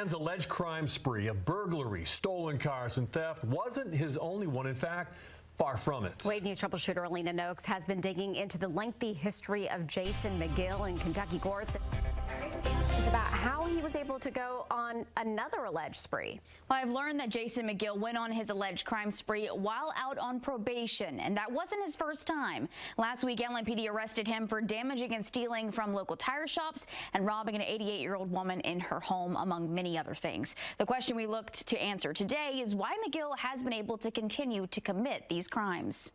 man's alleged crime spree of burglary, stolen cars, and theft wasn't his only one. In fact, far from it. Wade News troubleshooter Alina Noakes has been digging into the lengthy history of Jason McGill in Kentucky courts about how he was able to go on another alleged spree. Well, I've learned that Jason McGill went on his alleged crime spree while out on probation, and that wasn't his first time. Last week, LMPD arrested him for damaging and stealing from local tire shops and robbing an 88-year-old woman in her home, among many other things. The question we looked to answer today is why McGill has been able to continue to commit these crimes.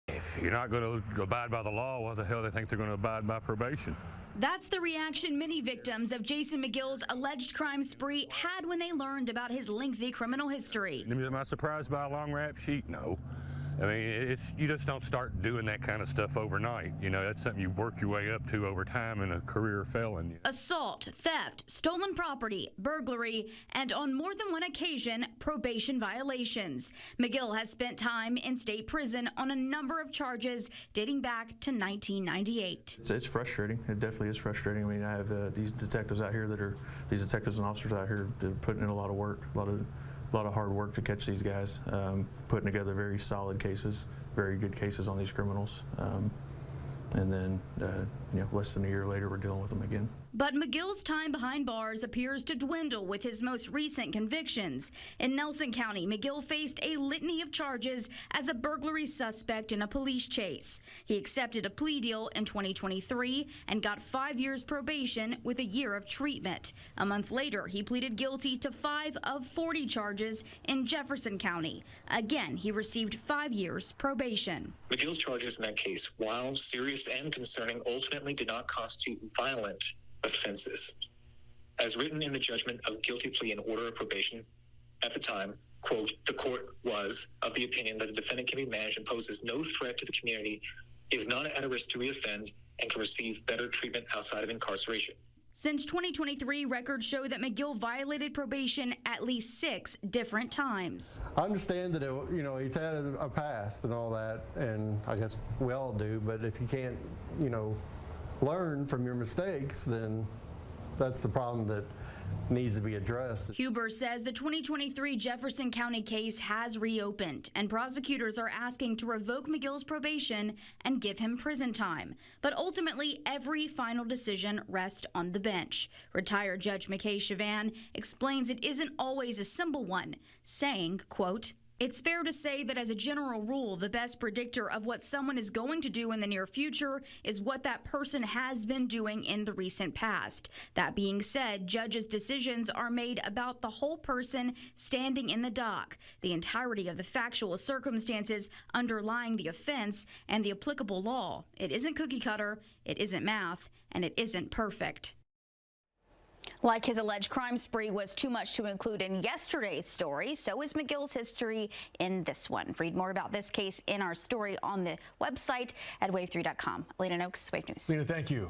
If you're not going to abide by the law, what the hell do they think they're going to abide by probation? That's the reaction many victims of Jason McGill's alleged crime spree had when they learned about his lengthy criminal history. Am I surprised by a long rap sheet? No. I mean, you just don't start doing that kind of stuff overnight. You know, that's something you work your way up to over time in a career felon. Assault, theft, stolen property, burglary, and on more than one occasion, probation violations. McGill has spent time in state prison on a number of charges dating back to 1998. It's frustrating. It definitely is frustrating. I mean, I have these detectives out here these detectives and officers out here that are putting in a lot of work, a lot of hard work to catch these guys, putting together very solid cases, very good cases on these criminals. And then, you know, less than a year later, we're dealing with them again. But McGill's time behind bars appears to dwindle with his most recent convictions. In Nelson County, McGill faced a litany of charges as a burglary suspect in a police chase. He accepted a plea deal in 2023 and got 5 years probation with a year of treatment. A month later, he pleaded guilty to 5 of 40 charges in Jefferson County. Again, he received 5 years probation. McGill's charges in that case, while serious and concerning, ultimately did not constitute violent offenses. As written in the judgment of guilty plea and order of probation, at the time, quote, the court was of the opinion that the defendant can be managed and poses no threat to the community, is not at a risk to reoffend, and can receive better treatment outside of incarceration. Since 2023, records show that McGill violated probation at least 6 different times. I understand that, you know, he's had a past and all that, and I guess we all do, but if you can't, you know, learn from your mistakes, then that's the problem that needs to be addressed. Huber says the 2023 Jefferson County case has reopened, and prosecutors are asking to revoke McGill's probation and give him prison time. But ultimately, every final decision rests on the bench. Retired Judge McKay Chavan explains it isn't always a simple one, saying, quote, it's fair to say that as a general rule, the best predictor of what someone is going to do in the near future is what that person has been doing in the recent past. That being said, judges' decisions are made about the whole person standing in the dock, the entirety of the factual circumstances underlying the offense, and the applicable law. It isn't cookie cutter, it isn't math, and it isn't perfect. Like his alleged crime spree was too much to include in yesterday's story, so is McGill's history in this one. Read more about this case in our story on the website at wave3.com. Alina Noakes, Wave News. Alina, thank you.